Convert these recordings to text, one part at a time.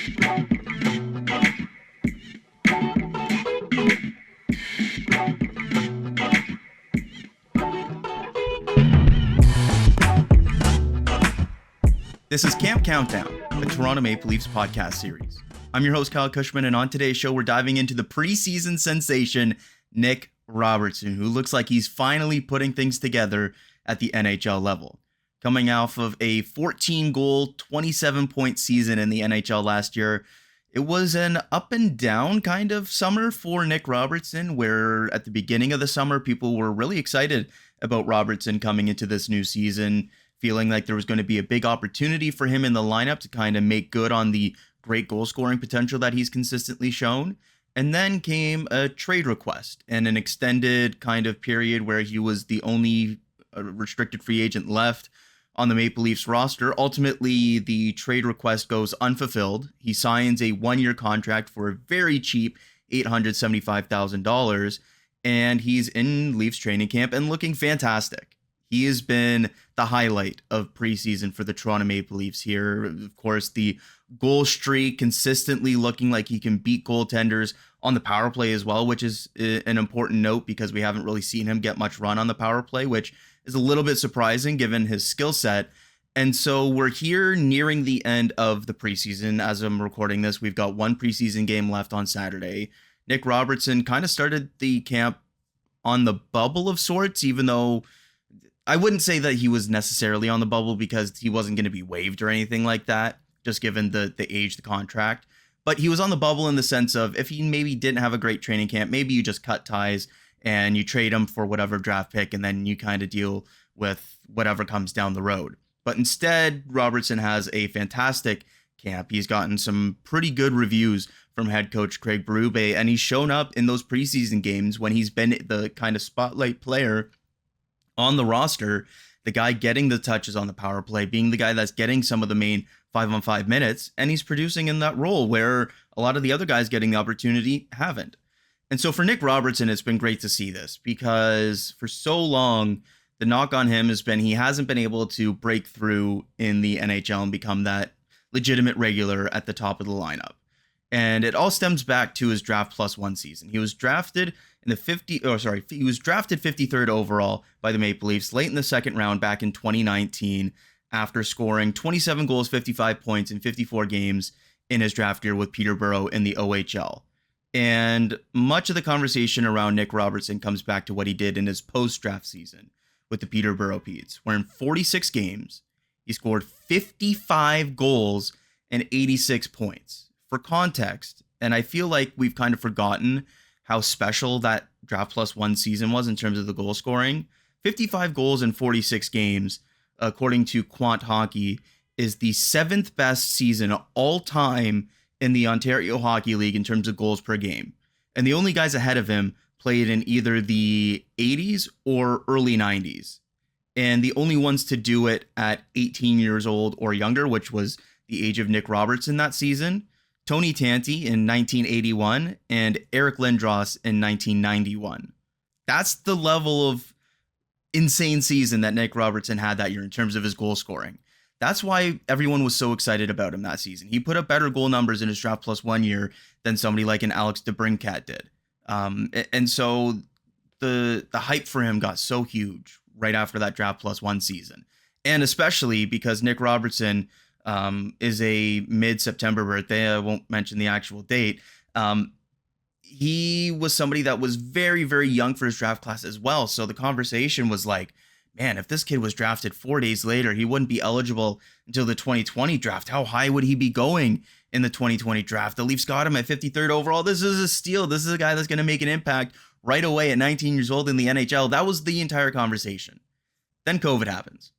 This is Camp Countdown, a Toronto Maple Leafs podcast series. I'm your host, Kyle Cushman, and on today's show, we're diving into the preseason sensation, Nick Robertson, who looks like he's finally putting things together at the NHL level. Coming off of a 14-goal, 27-point season in the NHL last year, it was an up and down kind of summer for Nick Robertson, where at the beginning of the summer, people were really excited about Robertson coming into this new season, feeling like there was going to be a big opportunity for him in the lineup to kind of make good on the great goal scoring potential that he's consistently shown. And then came a trade request and an extended kind of period where he was the only restricted free agent left on the Maple Leafs roster. Ultimately, the trade request goes unfulfilled. He signs a one-year contract for a very cheap $875,000, and he's in Leafs training camp and looking fantastic. He has been the highlight of preseason for the Toronto Maple Leafs here. Of course, the goal streak, consistently looking like he can beat goaltenders on the power play as well, which is an important note because we haven't really seen him get much run on the power play, which is a little bit surprising given his skill set. And so we're here nearing the end of the preseason. As I'm recording this, we've got one preseason game left on Saturday. Nick Robertson kind of started the camp on the bubble of sorts, even though I wouldn't say that he was necessarily on the bubble because he wasn't going to be waived or anything like that, just given the age, the contract. But he was on the bubble in the sense of if he maybe didn't have a great training camp, maybe you just cut ties and you trade him for whatever draft pick and then you kind of deal with whatever comes down the road. But instead, Robertson has a fantastic camp. He's gotten some pretty good reviews from head coach Craig Berube, and he's shown up in those preseason games when he's been the kind of spotlight player on the roster, the guy getting the touches on the power play, being the guy that's getting some of the main 5-on-5 minutes, and he's producing in that role where a lot of the other guys getting the opportunity haven't. And so for Nick Robertson, it's been great to see this because for so long, the knock on him has been he hasn't been able to break through in the NHL and become that legitimate regular at the top of the lineup. And it all stems back to his draft plus one season. He was drafted he was drafted 53rd overall by the Maple Leafs late in the second round back in 2019 after scoring 27 goals, 55 points in 54 games in his draft year with Peterborough in the OHL. And much of the conversation around Nick Robertson comes back to what he did in his post-draft season with the Peterborough Petes, where in 46 games, he scored 55 goals and 86 points. For context, and I feel like we've kind of forgotten how special that draft plus one season was in terms of the goal scoring. 55 goals in 46 games, according to Quant Hockey, is the seventh best season all time in the Ontario Hockey League in terms of goals per game. And the only guys ahead of him played in either the 80s or early 90s. And the only ones to do it at 18 years old or younger, which was the age of Nick Robertson that season, Tony Tanti in 1981 and Eric Lindros in 1991. That's the level of insane season that Nick Robertson had that year in terms of his goal scoring. That's why everyone was so excited about him that season. He put up better goal numbers in his draft plus 1 year than somebody like an Alex DeBrincat did. And so the hype for him got so huge right after that draft plus one season. And especially because Nick Robertson is a mid-September birthday. I won't mention the actual date. He was somebody that was very, very young for his draft class as well. So the conversation was like, man, if this kid was drafted 4 days later, he wouldn't be eligible until the 2020 draft. How high would he be going in the 2020 draft? The Leafs got him at 53rd overall. This is a steal. This is a guy that's going to make an impact right away at 19 years old in the NHL. That was the entire conversation. Then COVID happens,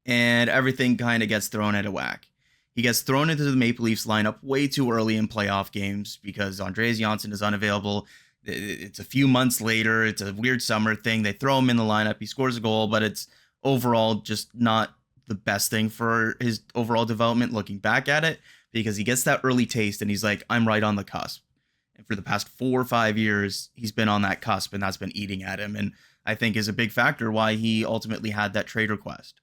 and everything kind of gets thrown out of whack. He gets thrown into the Maple Leafs lineup way too early in playoff games because Andreas Johnsson is unavailable. It's a few months later. It's a weird summer thing. They throw him in the lineup. He scores a goal, but it's overall just not the best thing for his overall development looking back at it because he gets that early taste and he's like, I'm right on the cusp. And for the past 4 or 5 years, he's been on that cusp and that's been eating at him. And I think is a big factor why he ultimately had that trade request.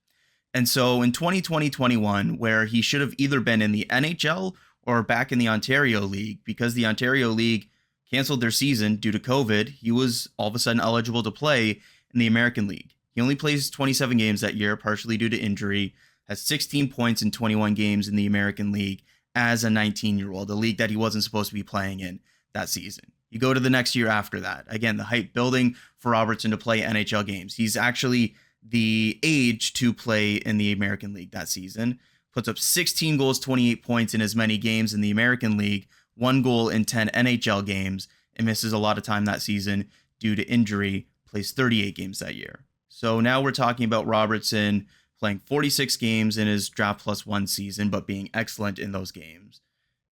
And so in 2020-21, where he should have either been in the NHL or back in the Ontario League, because the Ontario League canceled their season due to COVID, he was all of a sudden eligible to play in the American League. He only plays 27 games that year, partially due to injury, has 16 points in 21 games in the American League as a 19-year-old, a league that he wasn't supposed to be playing in that season. You go to the next year after that. Again, the hype building for Robertson to play NHL games. He's actually the age to play in the American League that season. Puts up 16 goals, 28 points in as many games in the American League, 1 goal in 10 NHL games, and misses a lot of time that season due to injury, plays 38 games that year. So now we're talking about Robertson playing 46 games in his draft plus 1 season, but being excellent in those games.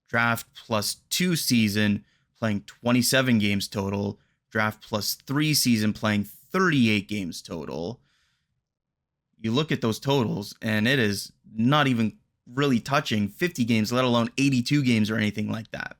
Draft plus 2 season, playing 27 games total. Draft plus 3 season, playing 38 games total. You look at those totals, and it is not even really touching 50 games, let alone 82 games or anything like that.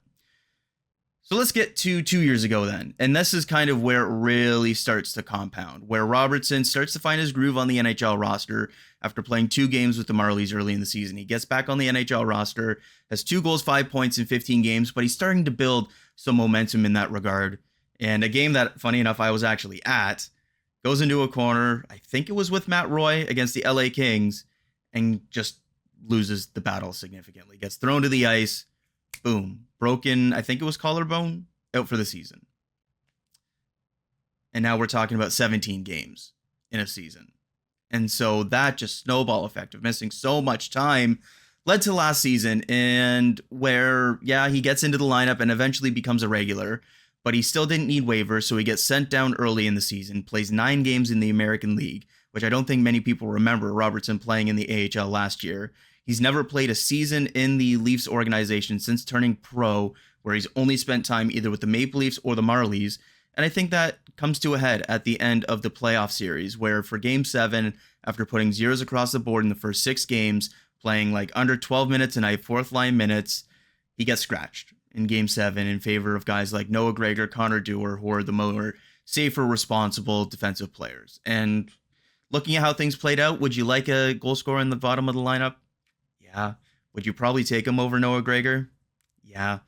So let's get to 2 years ago then. And this is kind of where it really starts to compound, where Robertson starts to find his groove on the NHL roster after playing 2 games with the Marlies early in the season. He gets back on the NHL roster, has 2 goals, 5 points in 15 games, but he's starting to build some momentum in that regard. And a game that, funny enough, I was actually at, goes into a corner, I think it was with Matt Roy against the LA Kings, and just loses the battle significantly. Gets thrown to the ice, boom, broken, I think it was collarbone, out for the season. And now we're talking about 17 games in a season. And so that just snowball effect of missing so much time led to last season, and where, yeah, he gets into the lineup and eventually becomes a regular, but he still didn't need waivers, so he gets sent down early in the season, plays 9 games in the American League, which I don't think many people remember Robertson playing in the AHL last year. He's never played a season in the Leafs organization since turning pro, where he's only spent time either with the Maple Leafs or the Marlies. And I think that comes to a head at the end of the playoff series, where for Game 7, after putting zeros across the board in the first 6 games, playing like under 12 minutes a night, 4th line minutes, he gets scratched in Game 7 in favor of guys like Noah Gregor, Connor Dewar, who are the more safer, responsible defensive players. And looking at how things played out, would you like a goal scorer in the bottom of the lineup? Yeah. Would you probably take him over Noah Gregor? Yeah.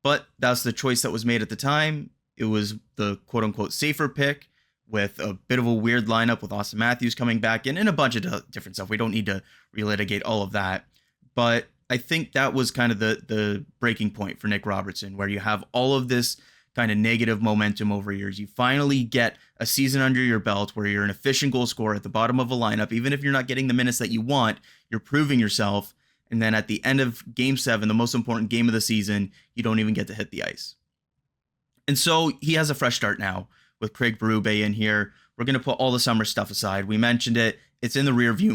But that's the choice that was made at the time. It was the quote-unquote safer pick, with a bit of a weird lineup with Austin Matthews coming back in and a bunch of different stuff. We don't need to relitigate all of that. But I think that was kind of the breaking point for Nick Robertson, where you have all of this kind of negative momentum over years. You finally get a season under your belt where you're an efficient goal scorer at the bottom of a lineup. Even if you're not getting the minutes that you want, you're proving yourself. And then at the end of Game 7, the most important game of the season, you don't even get to hit the ice. And so he has a fresh start now with Craig Berube in here. We're going to put all the summer stuff aside. We mentioned it. It's in the rearview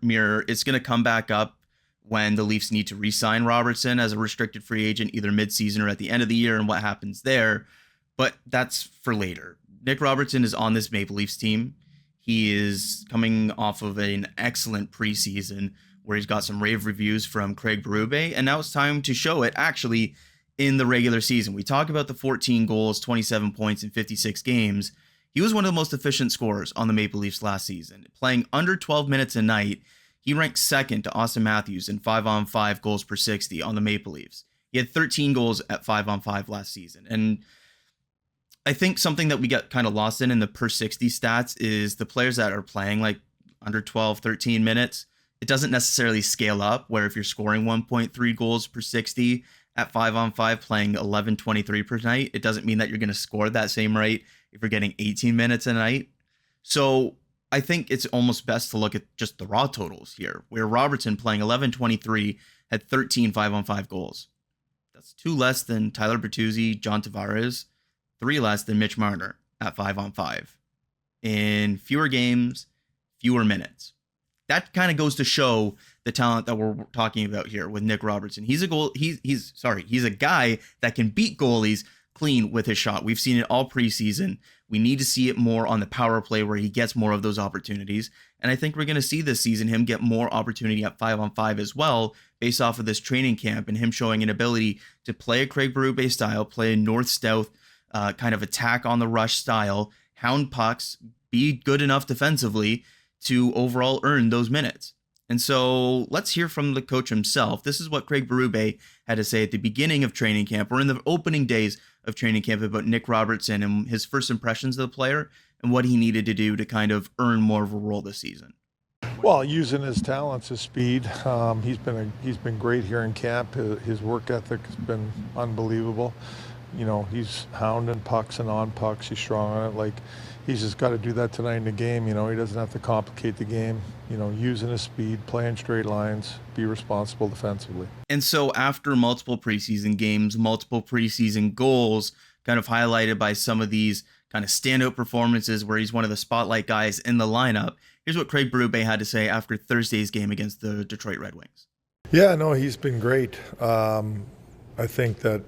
mirror. It's going to come back up when the Leafs need to re-sign Robertson as a restricted free agent, either mid-season or at the end of the year, and what happens there. But that's for later. Nick Robertson is on this Maple Leafs team. He is coming off of an excellent preseason where he's got some rave reviews from Craig Berube, and now it's time to show it actually in the regular season. We talk about the 14 goals, 27 points in 56 games. He was one of the most efficient scorers on the Maple Leafs last season. Playing under 12 minutes a night, he ranked second to Austin Matthews in 5-on-5 goals per 60 on the Maple Leafs. He had 13 goals at 5-on-5 last season. And I think something that we get kind of lost in the per 60 stats is the players that are playing like under 12, 13 minutes. It doesn't necessarily scale up, where if you're scoring 1.3 goals per 60 at 5-on-5, playing 11.23 per night, it doesn't mean that you're going to score that same rate if you're getting 18 minutes a night. So I think it's almost best to look at just the raw totals here, where Robertson playing 11.23 had 13 5-on-5 goals. That's 2 less than Tyler Bertuzzi, John Tavares, 3 less than Mitch Marner at 5-on-5. In fewer games, fewer minutes. That kind of goes to show the talent that we're talking about here with Nick Robertson. He's a guy that can beat goalies clean with his shot. We've seen it all preseason. We need to see it more on the power play, where he gets more of those opportunities. And I think we're going to see this season him get more opportunity at 5-on-5 as well, based off of this training camp and him showing an ability to play a Craig Berube style, play a north-south kind of attack on the rush style, hound pucks, be good enough defensively to overall earn those minutes. And so let's hear from the coach himself. This is what Craig Berube had to say at the beginning of training camp, or in the opening days of training camp, about Nick Robertson and his first impressions of the player and what he needed to do to kind of earn more of a role this season. Well, using his talents, his speed, he's been great here in camp. His work ethic has been unbelievable. You know, he's hounding pucks and on pucks. He's strong on it. Like, he's just got to do that tonight in the game. You know, he doesn't have to complicate the game. You know, using his speed, playing straight lines, be responsible defensively. And so after multiple preseason games, multiple preseason goals, kind of highlighted by some of these kind of standout performances where he's one of the spotlight guys in the lineup, here's what Craig Berube had to say after Thursday's game against the Detroit Red Wings. Yeah, no, he's been great. I think that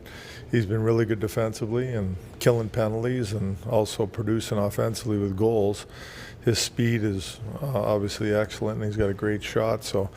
he's been really good defensively and killing penalties and also producing offensively with goals. His speed is obviously excellent, and he's got a great shot. So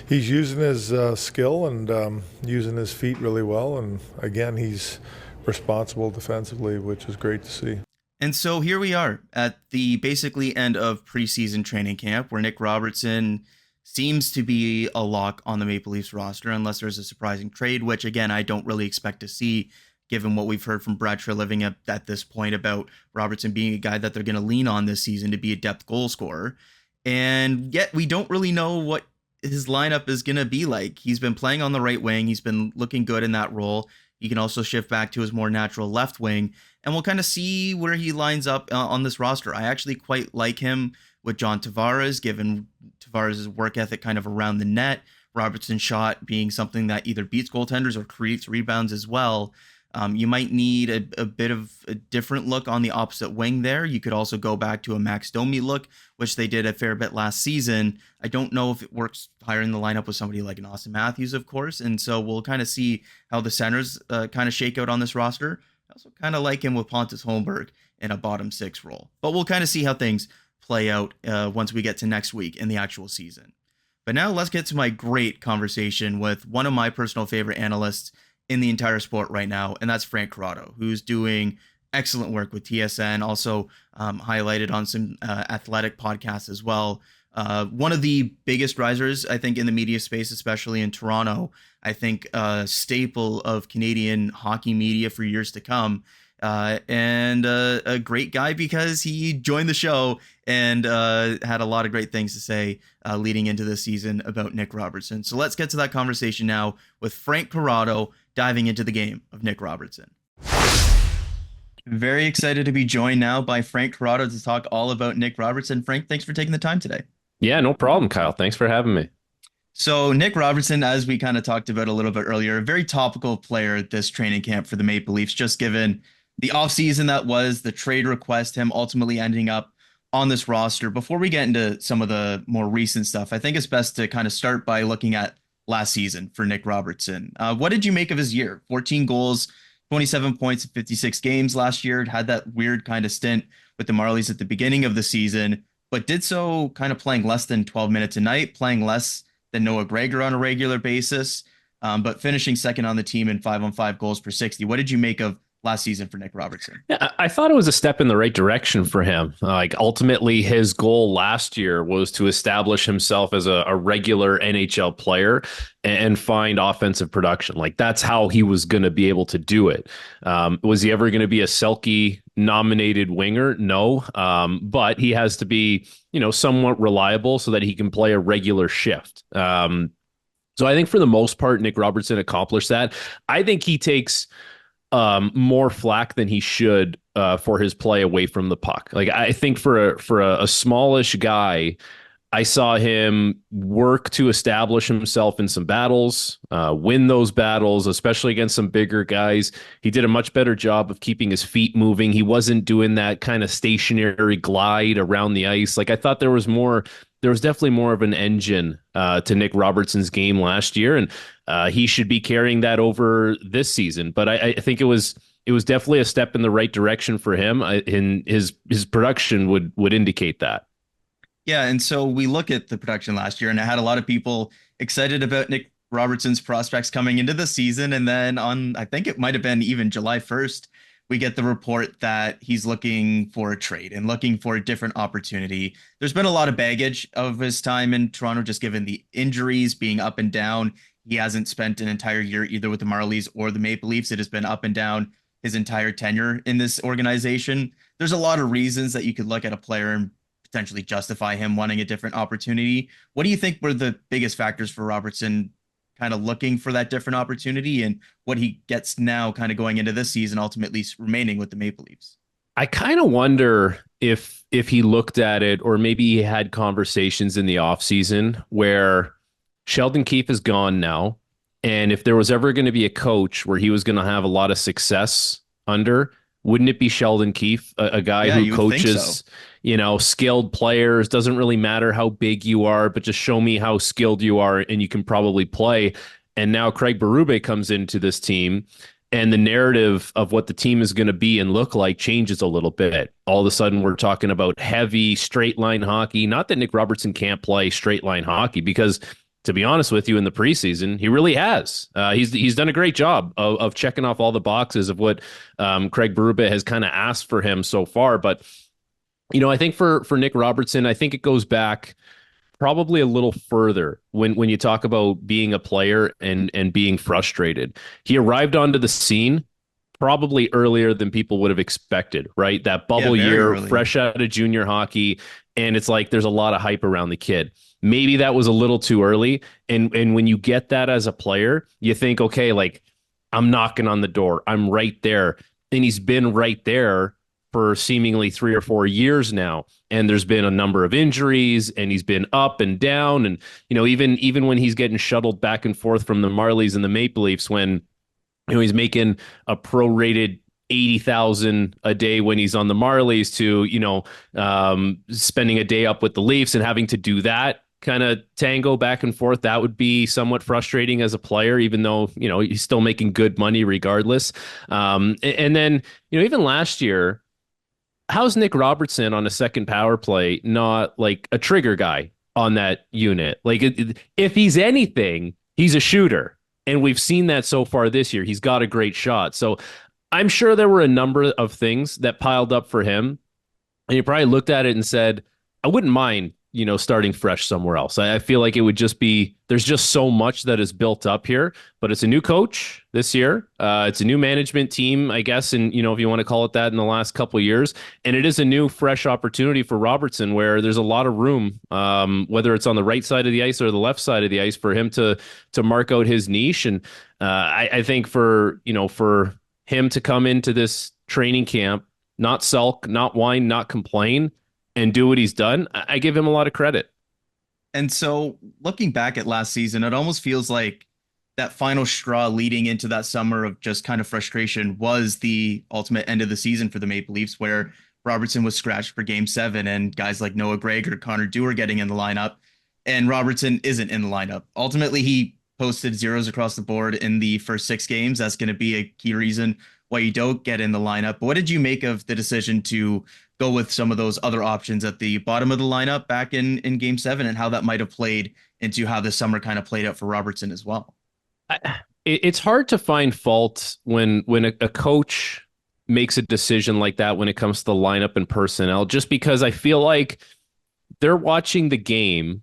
he's using his skill and using his feet really well. And again, he's responsible defensively, which is great to see. And so here we are at the basically end of preseason training camp, where Nick Robertson seems to be a lock on the Maple Leafs roster, unless there's a surprising trade, which, again, I don't really expect to see, given what we've heard from Brad Treliving at this point about Robertson being a guy that they're going to lean on this season to be a depth goal scorer. And yet we don't really know what his lineup is going to be like. He's been playing on the right wing. He's been looking good in that role. He can also shift back to his more natural left wing, and we'll kind of see where he lines up on this roster. I actually quite like him with John Tavares, given Tavares' work ethic kind of around the net. Robertson's shot being something that either beats goaltenders or creates rebounds as well. You might need a bit of a different look on the opposite wing there. You could also go back to a Max Domi look, which they did a fair bit last season. I don't know if it works higher in the lineup with somebody like an Austin Matthews, of course. And so we'll kind of see how the centers kind of shake out on this roster. I also kind of like him with Pontus Holmberg in a bottom six role. But we'll kind of see how things play out once we get to next week in the actual season. But now let's get to my great conversation with one of my personal favorite analysts in the entire sport right now, and that's Frank Corrado, who's doing excellent work with TSN, also highlighted on some athletic podcasts as well. One of the biggest risers, I think, in the media space, especially in Toronto. I think a staple of Canadian hockey media for years to come. And a great guy because he joined the show and had a lot of great things to say leading into this season about Nick Robertson. So let's get to that conversation now with Frank Corrado diving into the game of Nick Robertson. Very excited to be joined now by Frank Corrado to talk all about Nick Robertson. Frank, thanks for taking the time today. Yeah, no problem, Kyle. Thanks for having me. So Nick Robertson, as we kind of talked about a little bit earlier, a very topical player at this training camp for the Maple Leafs, just given the offseason that was, the trade request, him ultimately ending up on this roster. Before we get into some of the more recent stuff, I think it's best to kind of start by looking at last season for Nick Robertson. What did you make of his year? 14 goals, 27 points in 56 games last year. Had that weird kind of stint with the Marlies at the beginning of the season, but did so kind of playing less than 12 minutes a night, playing less than Noah Gregor on a regular basis, but finishing second on the team in 5-on-5 goals per 60. What did you make of last season for Nick Robertson? Yeah, I thought it was a step in the right direction for him. Like, ultimately, his goal last year was to establish himself as a regular NHL player and find offensive production. Like, that's how he was going to be able to do it. Was he ever going to be a Selke nominated winger? No. But he has to be, somewhat reliable so that he can play a regular shift. So I think for the most part, Nick Robertson accomplished that. I think he takes more flack than he should for his play away from the puck. Like, I think for a smallish guy, I saw him work to establish himself in some battles, win those battles, especially against some bigger guys. He did a much better job of keeping his feet moving. He wasn't doing that kind of stationary glide around the ice. Like, I thought there was definitely more of an engine to Nick Robertson's game last year, and he should be carrying that over this season. But I think it was definitely a step in the right direction for him. In his production would indicate that. Yeah, and so we look at the production last year, and I had a lot of people excited about Nick Robertson's prospects coming into the season, and then on, I think it might have been even July 1st, we get the report that he's looking for a trade and looking for a different opportunity. There's been a lot of baggage of his time in Toronto, just given the injuries being up and down. He hasn't spent an entire year either with the Marlies or the Maple Leafs. It has been up and down his entire tenure in this organization. There's a lot of reasons that you could look at a player and potentially justify him wanting a different opportunity. What do you think were the biggest factors for Robertson kind of looking for that different opportunity, and what he gets now kind of going into this season, ultimately remaining with the Maple Leafs? I kind of wonder if he looked at it, or maybe he had conversations in the offseason where Sheldon Keefe is gone now. And if there was ever going to be a coach where he was going to have a lot of success under, wouldn't it be Sheldon Keefe, a guy who coaches, so. Skilled players? Doesn't really matter how big you are, but just show me how skilled you are and you can probably play. And now Craig Berube comes into this team, and the narrative of what the team is going to be and look like changes a little bit. All of a sudden, we're talking about heavy straight line hockey. Not that Nick Robertson can't play straight line hockey, because to be honest with you, in the preseason, he really has. He's done a great job of checking off all the boxes of what Craig Berube has kind of asked for him so far. But I think for Nick Robertson, I think it goes back probably a little further when you talk about being a player and being frustrated. He arrived onto the scene probably earlier than people would have expected, right? That bubble year, early. Fresh out of junior hockey, and it's like there's a lot of hype around the kid. Maybe that was a little too early. And when you get that as a player, you think, okay, like, I'm knocking on the door. I'm right there. And he's been right there for seemingly 3 or 4 years now. And there's been a number of injuries, and he's been up and down. And, even when he's getting shuttled back and forth from the Marlies and the Maple Leafs, when, he's making a prorated 80,000 a day when he's on the Marlies to, spending a day up with the Leafs and having to do that kind of tango back and forth, that would be somewhat frustrating as a player, even though, he's still making good money regardless. And then, even last year, how's Nick Robertson on a second power play not like a trigger guy on that unit? Like, if he's anything, he's a shooter. And we've seen that so far this year. He's got a great shot. So I'm sure there were a number of things that piled up for him. And he probably looked at it and said, I wouldn't mind, starting fresh somewhere else. I feel like it would just be, there's just so much that is built up here, but it's a new coach this year. It's a new management team, I guess. And, if you want to call it that, in the last couple of years, and it is a new, fresh opportunity for Robertson, where there's a lot of room, whether it's on the right side of the ice or the left side of the ice, for him to mark out his niche. And I think for him to come into this training camp, not sulk, not whine, not complain, and do what he's done, I give him a lot of credit. And so, looking back at last season, it almost feels like that final straw leading into that summer of just kind of frustration was the ultimate end of the season for the Maple Leafs, where Robertson was scratched for Game 7, and guys like Noah Gregor, Connor Dewar getting in the lineup, and Robertson isn't in the lineup. Ultimately, he posted zeros across the board in the first 6 games. That's going to be a key reason why you don't get in the lineup. But what did you make of the decision to go with some of those other options at the bottom of the lineup back in Game 7, and how that might have played into how the summer kind of played out for Robertson as well? It's hard to find fault when a coach makes a decision like that when it comes to the lineup and personnel, just because I feel like they're watching the game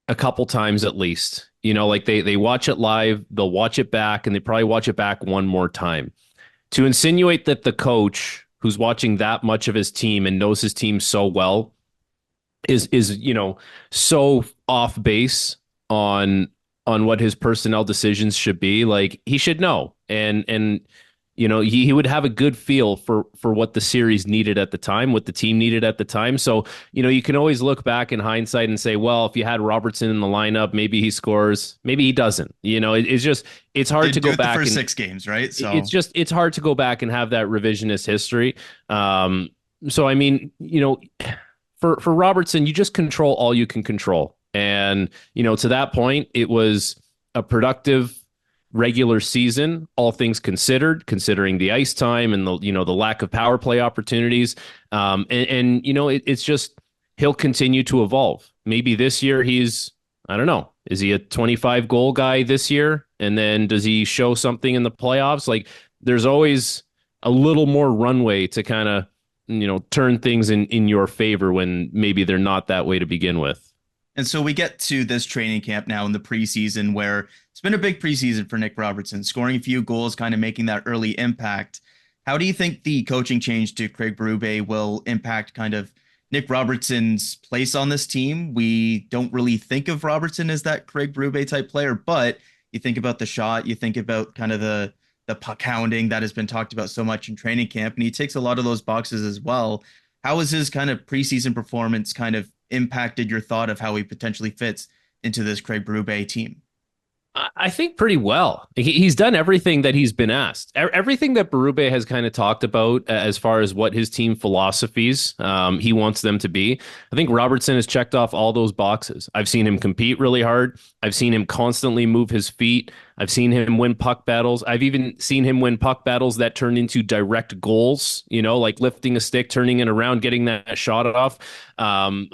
a couple times at least. Like they watch it live, they'll watch it back, and they probably watch it back one more time. To insinuate that the coach, who's watching that much of his team and knows his team so well, is so off base on what his personnel decisions should be, like, he should know. And he would have a good feel for what the series needed at the time, what the team needed at the time. So, you can always look back in hindsight and say, well, if you had Robertson in the lineup, maybe he scores, maybe he doesn't. It's hard to go back the first and 6 games, right? So it's hard to go back and have that revisionist history. So I mean, for Robertson, you just control all you can control. And, to that point, it was a productive regular season, all things considered, considering the ice time and the lack of power play opportunities. It's just, he'll continue to evolve. Maybe this year I don't know, is he a 25 goal guy this year? And then does he show something in the playoffs? Like, there's always a little more runway to kind of, turn things in your favor when maybe they're not that way to begin with. And so we get to this training camp now in the preseason where it's been a big preseason for Nick Robertson, scoring a few goals, kind of making that early impact. How do you think the coaching change to Craig Berube will impact kind of Nick Robertson's place on this team? We don't really think of Robertson as that Craig Berube type player, but you think about the shot, you think about kind of the puck hounding that has been talked about so much in training camp, and he ticks a lot of those boxes as well. How has his kind of preseason performance kind of impacted your thought of how he potentially fits into this Craig Berube team? I think pretty well. He's done everything that he's been asked. Everything that Berube has kind of talked about as far as what his team philosophies he wants them to be. I think Robertson has checked off all those boxes. I've seen him compete really hard. I've seen him constantly move his feet. I've seen him win puck battles. I've even seen him win puck battles that turn into direct goals, like lifting a stick, turning it around, getting that shot off. I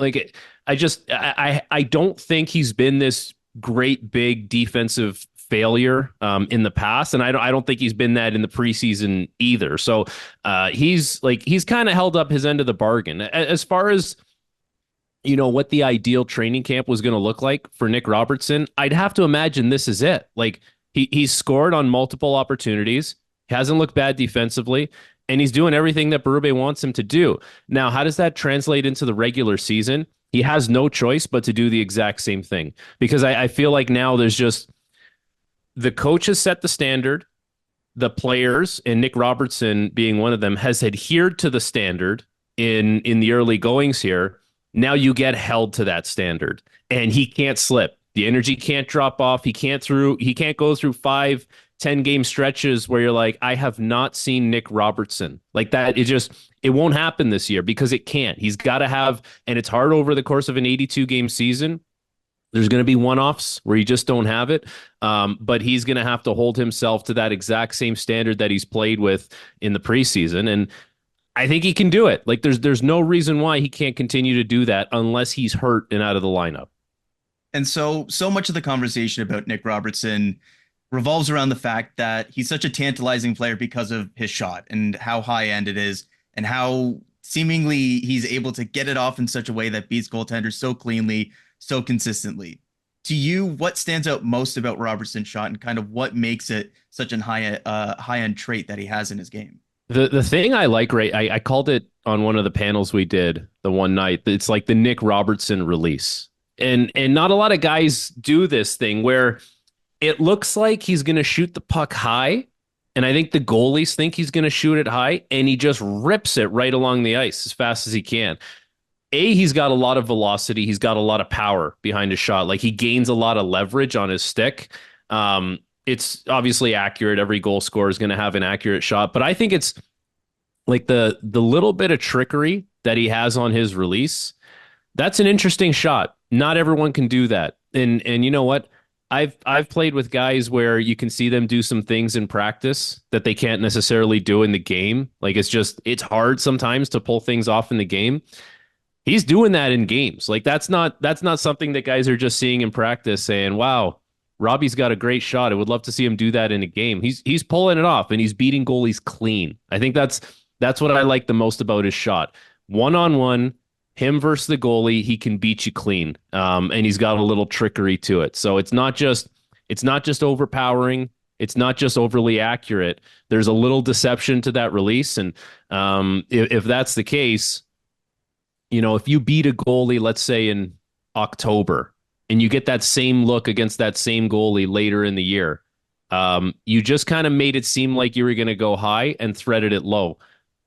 don't think he's been this great big defensive failure in the past, and I don't think he's been that in the preseason either. So he's kind of held up his end of the bargain as far as what the ideal training camp was going to look like for Nick Robertson. I'd have to imagine this is it. Like he's scored on multiple opportunities, hasn't looked bad defensively, and he's doing everything that Berube wants him to do. Now, how does that translate into the regular season? He has no choice but to do the exact same thing, because I feel like now there's just the coach has set the standard, the players, and Nick Robertson being one of them, has adhered to the standard in the early goings here. Now you get held to that standard, and he can't slip. The energy can't drop off. He can't go through 5-10 game stretches where you're like, I have not seen Nick Robertson like that. It won't happen this year because it can't. He's got to have, and it's hard over the course of an 82 game season. There's going to be one-offs where you just don't have it. But he's going to have to hold himself to that exact same standard that he's played with in the preseason. And I think he can do it. Like there's no reason why he can't continue to do that unless he's hurt and out of the lineup. And so much of the conversation about Nick Robertson revolves around the fact that he's such a tantalizing player because of his shot and how high end it is and how seemingly he's able to get it off in such a way that beats goaltenders so cleanly, so consistently. To you, what stands out most about Robertson's shot and kind of what makes it such a high end trait that he has in his game? The thing I like, right, I called it on one of the panels we did the one night. It's like the Nick Robertson release. And not a lot of guys do this thing where it looks like he's going to shoot the puck high, and I think the goalies think he's going to shoot it high, and he just rips it right along the ice as fast as he can. He's got a lot of velocity. He's got a lot of power behind his shot. Like he gains a lot of leverage on his stick. It's obviously accurate. Every goal scorer is going to have an accurate shot, but I think it's like the little bit of trickery that he has on his release. That's an interesting shot. Not everyone can do that. And you know what? I've played with guys where you can see them do some things in practice that they can't necessarily do in the game. Like it's hard sometimes to pull things off in the game. He's doing that in games. Like that's not something that guys are just seeing in practice saying, "Wow, Robbie's got a great shot. I would love to see him do that in a game." He's pulling it off and he's beating goalies clean. I think that's what I like the most about his shot. One-on-one, him versus the goalie, he can beat you clean. And he's got a little trickery to it. So it's not just overpowering. It's not just overly accurate. There's a little deception to that release. And if that's the case, if you beat a goalie, let's say in October, and you get that same look against that same goalie later in the year, you just kind of made it seem like you were going to go high and threaded it low.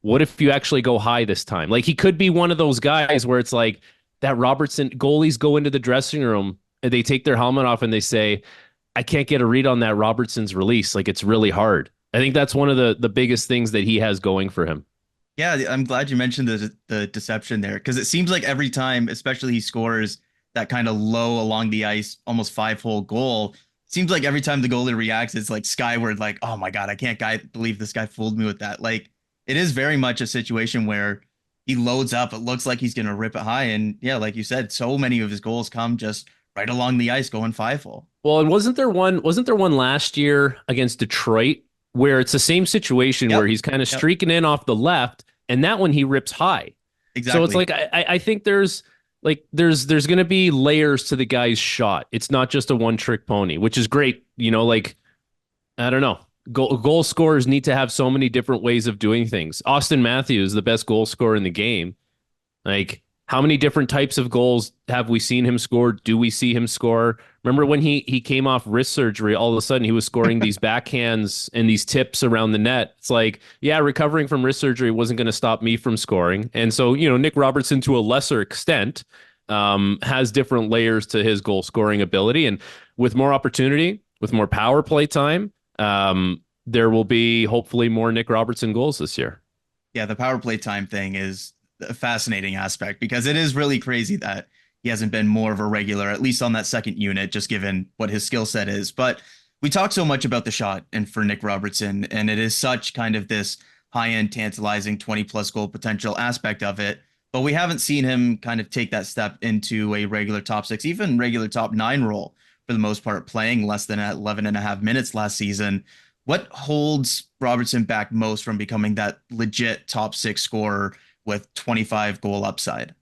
What if you actually go high this time? Like he could be one of those guys where it's like that Robertson goalies go into the dressing room and they take their helmet off and they say, I can't get a read on that Robertson's release. Like it's really hard. I think that's one of the biggest things that he has going for him. Yeah, I'm glad you mentioned the deception there, because it seems like every time, especially he scores that kind of low along the ice, almost 5-hole goal, seems like every time the goalie reacts, it's like skyward, like, oh my God, I can't believe this guy fooled me with that. Like, it is very much a situation where he loads up. It looks like he's going to rip it high. And yeah, like you said, so many of his goals come just right along the ice going 5-hole. Well, and wasn't there one last year against Detroit where it's the same situation Yep. where he's kind of Yep. streaking in off the left, and that one he rips high. So it's Exactly. like I think there's going to be layers to the guy's shot. It's not just a one trick pony, which is great. Like I don't know. Goal scorers need to have so many different ways of doing things. Austin Matthews, the best goal scorer in the game. Like, how many different types of goals have we seen him score? Do we see him score? Remember when he came off wrist surgery, all of a sudden he was scoring these backhands and these tips around the net. It's like, yeah, recovering from wrist surgery wasn't going to stop me from scoring. And so, Nick Robertson, to a lesser extent, has different layers to his goal scoring ability. And with more opportunity, with more power play time, there will be hopefully more Nick Robertson goals this year. Yeah, the power play time thing is a fascinating aspect because it is really crazy that he hasn't been more of a regular, at least on that second unit, just given what his skill set is. But we talk so much about the shot and for Nick Robertson, and it is such kind of this high end, tantalizing 20 plus goal potential aspect of it. But we haven't seen him kind of take that step into a regular top six, even regular top nine role for the most part, playing less than 11 and a half minutes last season. What holds Robertson back most from becoming that legit top six scorer with 25 goal upside? I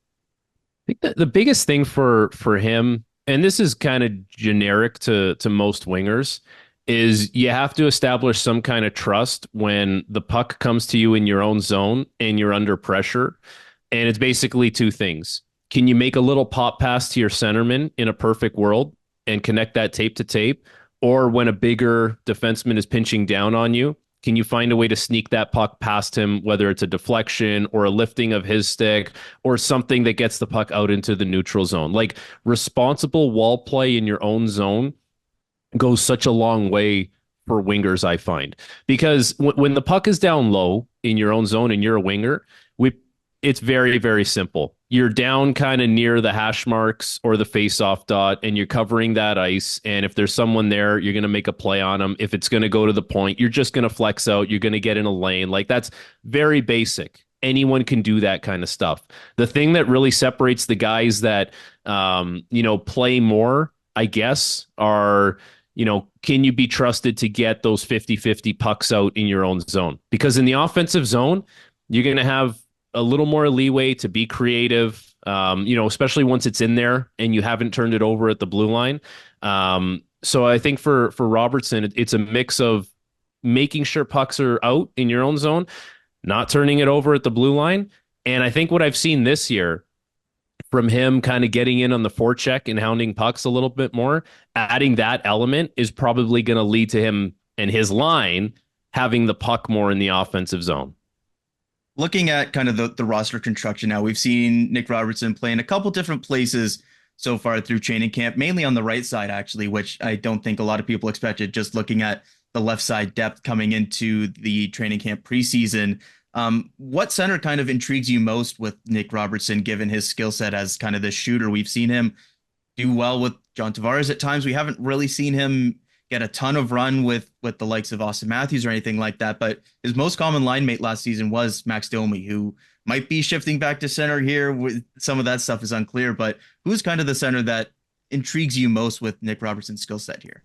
think that the biggest thing for him, and this is kind of generic to most wingers, is you have to establish some kind of trust when the puck comes to you in your own zone and you're under pressure. And it's basically two things. Can you make a little pop pass to your centerman in a perfect world and connect that tape to tape? Or when a bigger defenseman is pinching down on you, can you find a way to sneak that puck past him, whether it's a deflection or a lifting of his stick or something that gets the puck out into the neutral zone? Like, responsible wall play in your own zone goes such a long way for wingers, I find. Because when the puck is down low in your own zone and you're a winger, it's very, very simple. You're down kind of near the hash marks or the face-off dot, and you're covering that ice. And if there's someone there, you're going to make a play on them. If it's going to go to the point, you're just going to flex out. You're going to get in a lane. Like, that's very basic. Anyone can do that kind of stuff. The thing that really separates the guys that, play more, I guess, are, can you be trusted to get those 50-50 pucks out in your own zone? Because in the offensive zone, you're going to have a little more leeway to be creative, especially once it's in there and you haven't turned it over at the blue line. So I think for Robertson, it's a mix of making sure pucks are out in your own zone, not turning it over at the blue line. And I think what I've seen this year from him kind of getting in on the forecheck and hounding pucks a little bit more, adding that element is probably going to lead to him and his line having the puck more in the offensive zone. Looking at kind of the roster construction now, we've seen Nick Robertson play in a couple different places so far through training camp, mainly on the right side, actually, which I don't think a lot of people expected, just looking at the left side depth coming into the training camp preseason. What center kind of intrigues you most with Nick Robertson, given his skill set as kind of the shooter? We've seen him do well with John Tavares at times. We haven't really seen him get a ton of run with the likes of Austin Matthews or anything like that. But his most common line mate last season was Max Domi, who might be shifting back to center here. With some of that stuff is unclear, but who's kind of the center that intrigues you most with Nick Robertson's skill set here?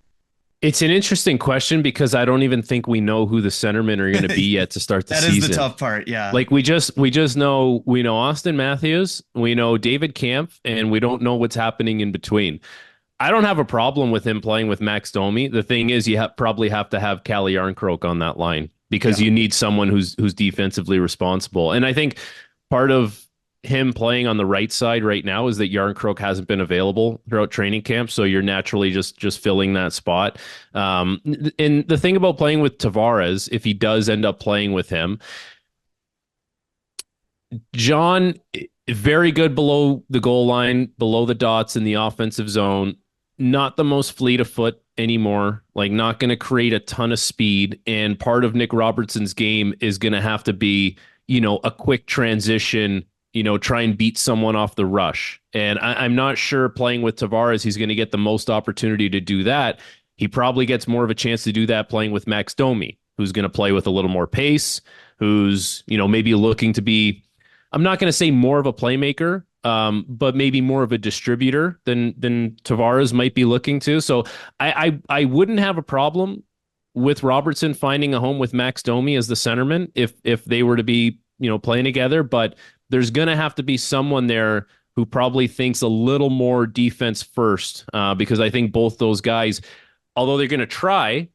It's an interesting question because I don't even think we know who the centermen are going to be yet to start the That season. is the tough part. Yeah. Like we just know Austin Matthews, we know David Kampf, and we don't know what's happening in between. I don't have a problem with him playing with Max Domi. The thing is, you probably have to have Calle Yarncroke on that line because you need someone who's defensively responsible. And I think part of him playing on the right side right now is that Yarncroke hasn't been available throughout training camp, so you're naturally just filling that spot. And the thing about playing with Tavares, if he does end up playing with him, John, very good below the goal line, below the dots in the offensive zone. Not the most fleet of foot anymore, like not going to create a ton of speed. And part of Nick Robertson's game is going to have to be, a quick transition, try and beat someone off the rush. And I'm not sure playing with Tavares, he's going to get the most opportunity to do that. He probably gets more of a chance to do that playing with Max Domi, who's going to play with a little more pace, who's, maybe looking to be, I'm not going to say more of a playmaker, but maybe more of a distributor than Tavares might be looking to. So I wouldn't have a problem with Robertson finding a home with Max Domi as the centerman, if they were to be, playing together, but there's going to have to be someone there who probably thinks a little more defense first, because I think both those guys, although they're going to try,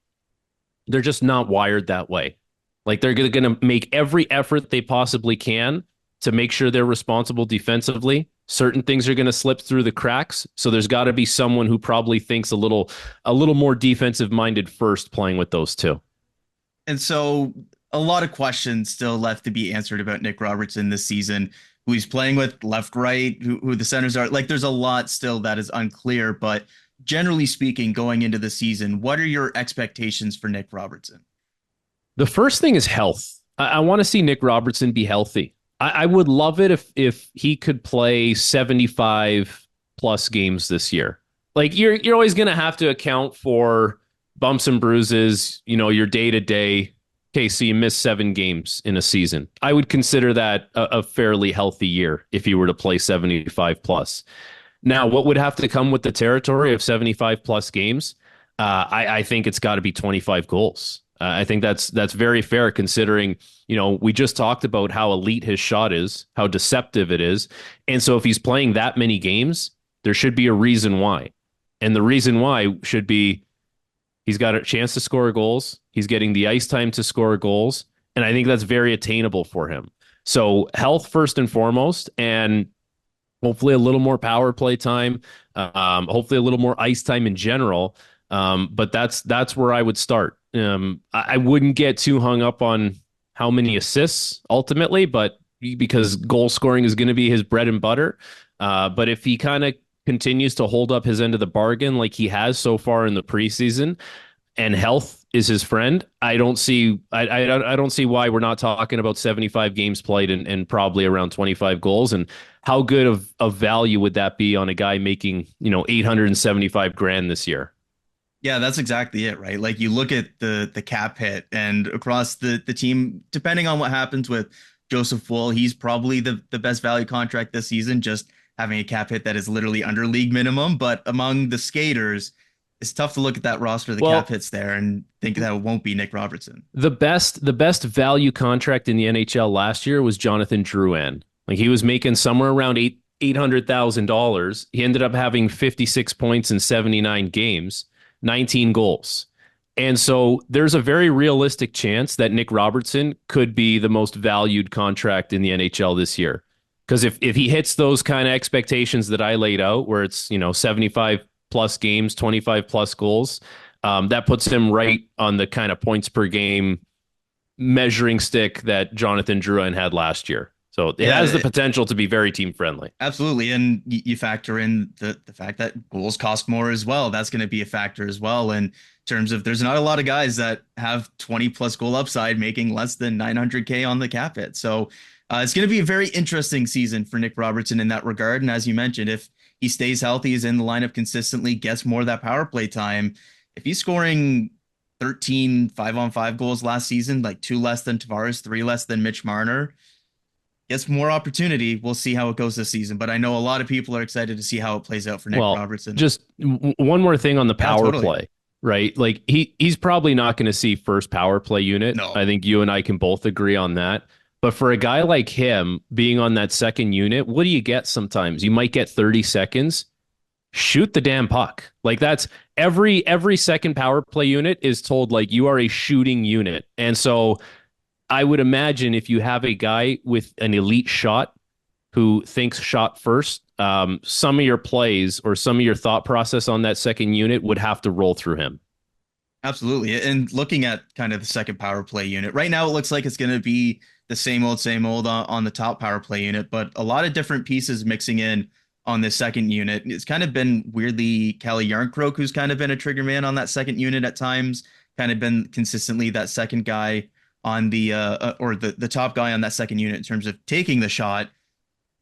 they're just not wired that way. Like they're going to make every effort they possibly can to make sure they're responsible defensively. Certain things are going to slip through the cracks, so there's got to be someone who probably thinks a little more defensive minded first playing with those two. And so a lot of questions still left to be answered about Nick Robertson this season, who he's playing with left, right, who the centers are. Like there's a lot still that is unclear, but generally speaking, going into the season, what are your expectations for Nick Robertson? The first thing is health. I want to see Nick Robertson be healthy. I would love it if he could play 75 plus games this year. Like you're always going to have to account for bumps and bruises, your day to day. Okay, so you missed 7 games in a season. I would consider that a fairly healthy year if you were to play 75 plus. Now, what would have to come with the territory of 75 plus games? I think it's got to be 25 goals. I think that's very fair considering, we just talked about how elite his shot is, how deceptive it is. And so if he's playing that many games, there should be a reason why. And the reason why should be he's got a chance to score goals. He's getting the ice time to score goals. And I think that's very attainable for him. So health first and foremost, and hopefully a little more power play time, hopefully a little more ice time in general. But that's where I would start. I wouldn't get too hung up on how many assists ultimately, but because goal scoring is going to be his bread and butter. But if he kind of continues to hold up his end of the bargain like he has so far in the preseason, and health is his friend, I don't see why we're not talking about 75 games played and probably around 25 goals. And how good of value would that be on a guy making, $875,000 this year? Yeah, that's exactly it, right? Like you look at the cap hit and across the team, depending on what happens with Joseph Woll, he's probably the best value contract this season, just having a cap hit that is literally under league minimum. But among the skaters, it's tough to look at that roster, the cap hits there, and think that it won't be Nick Robertson. The best value contract in the NHL last year was Jonathan Drouin. Like he was making somewhere around $800,000. He ended up having 56 points in 79 games. 19 goals. And so there's a very realistic chance that Nick Robertson could be the most valued contract in the NHL this year. Because if he hits those kind of expectations that I laid out, where it's, 75 plus games, 25 plus goals, that puts him right on the kind of points per game measuring stick that Jonathan Drouin had last year. So it has the potential to be very team friendly. Absolutely. And you factor in the fact that goals cost more as well. That's going to be a factor as well. In terms of there's not a lot of guys that have 20 plus goal upside making less than 900K on the cap hit. So it's going to be a very interesting season for Nick Robertson in that regard. And as you mentioned, if he stays healthy, is in the lineup consistently, gets more of that power play time, if he's scoring 13 5-on-5 goals last season, like 2 less than Tavares, 3 less than Mitch Marner, gets more opportunity. We'll see how it goes this season, but I know a lot of people are excited to see how it plays out for Nick Robertson. Just one more thing on the power play, right? Like he's probably not going to see first power play unit. No. I think you and I can both agree on that. But for a guy like him being on that second unit, what do you get sometimes? You might get 30 seconds. Shoot the damn puck. Like that's every second power play unit is told like you are a shooting unit. And so I would imagine if you have a guy with an elite shot who thinks shot first, some of your plays or some of your thought process on that second unit would have to roll through him. Absolutely. And looking at kind of the second power play unit right now, it looks like it's going to be the same old on the top power play unit, but a lot of different pieces mixing in on this second unit. It's kind of been weirdly Kelly Yarncroke, who's kind of been a trigger man on that second unit at times, kind of been consistently that second guy on the or the top guy on that second unit in terms of taking the shot.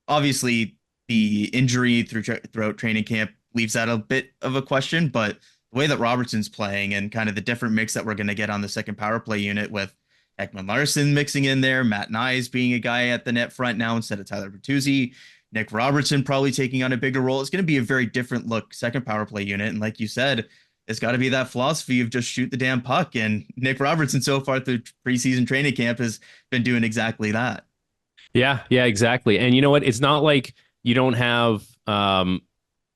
Obviously, the injury throughout training camp leaves that a bit of a question, but the way that Robertson's playing and kind of the different mix that we're going to get on the second power play unit with Ekman Larsson mixing in there, Matt Nyes being a guy at the net front now instead of Tyler Bertuzzi, Nick Robertson probably taking on a bigger role. It's going to be a very different look second power play unit. And like you said, it's got to be that philosophy of just shoot the damn puck. And Nick Robertson so far through preseason training camp has been doing exactly that. Yeah, exactly. And you know what? It's not like you don't have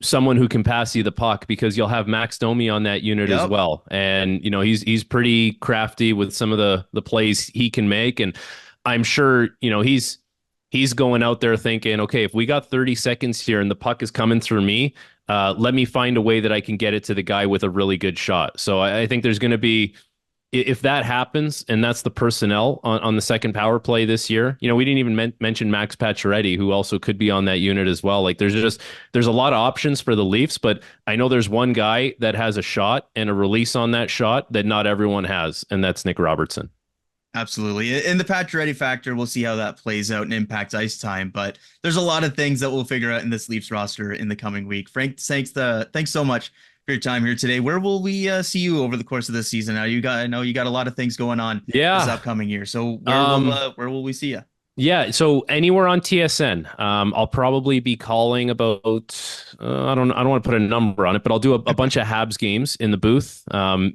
someone who can pass you the puck, because you'll have Max Domi on that unit as Yep. well. And he's pretty crafty with some of the plays he can make. And I'm sure he's going out there thinking, okay, if we got 30 seconds here and the puck is coming through me, let me find a way that I can get it to the guy with a really good shot. So I think there's going to be, if that happens, and that's the personnel on the second power play this year. We didn't even mention Max Pacioretty, who also could be on that unit as well. Like there's a lot of options for the Leafs, but I know there's one guy that has a shot and a release on that shot that not everyone has, and that's Nick Robertson. Absolutely. In the Pacioretty factor, we'll see how that plays out and impacts ice time. But there's a lot of things that we'll figure out in this Leafs roster in the coming week. Frank, thanks so much for your time here today. Where will we see you over the course of this season? Now, I know you got a lot of things going on this upcoming year. So where will we see you? Yeah, so anywhere on TSN. I'll probably be calling about I don't want to put a number on it, but I'll do a bunch of Habs games in the booth.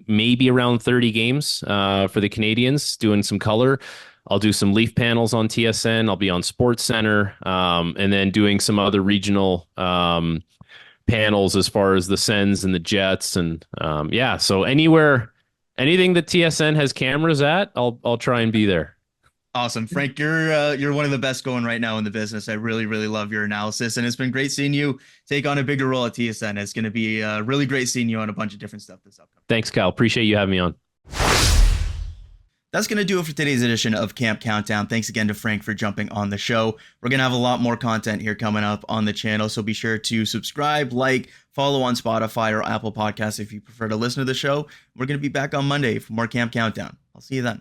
Maybe around 30 games for the Canadians, doing some color. I'll do some Leaf panels on TSN. I'll be on Sports Center, and then doing some other regional panels as far as the Sens and the Jets, and so anything that TSN has cameras at, I'll try and be there. Awesome. Frank, you're one of the best going right now in the business. I really, really love your analysis, and it's been great seeing you take on a bigger role at TSN. It's going to be really great seeing you on a bunch of different stuff this upcoming. Thanks, Kyle. Appreciate you having me on. That's going to do it for today's edition of Camp Countdown. Thanks again to Frank for jumping on the show. We're going to have a lot more content here coming up on the channel, so be sure to subscribe, follow on Spotify or Apple Podcasts if you prefer to listen to the show. We're going to be back on Monday for more Camp Countdown. I'll see you then.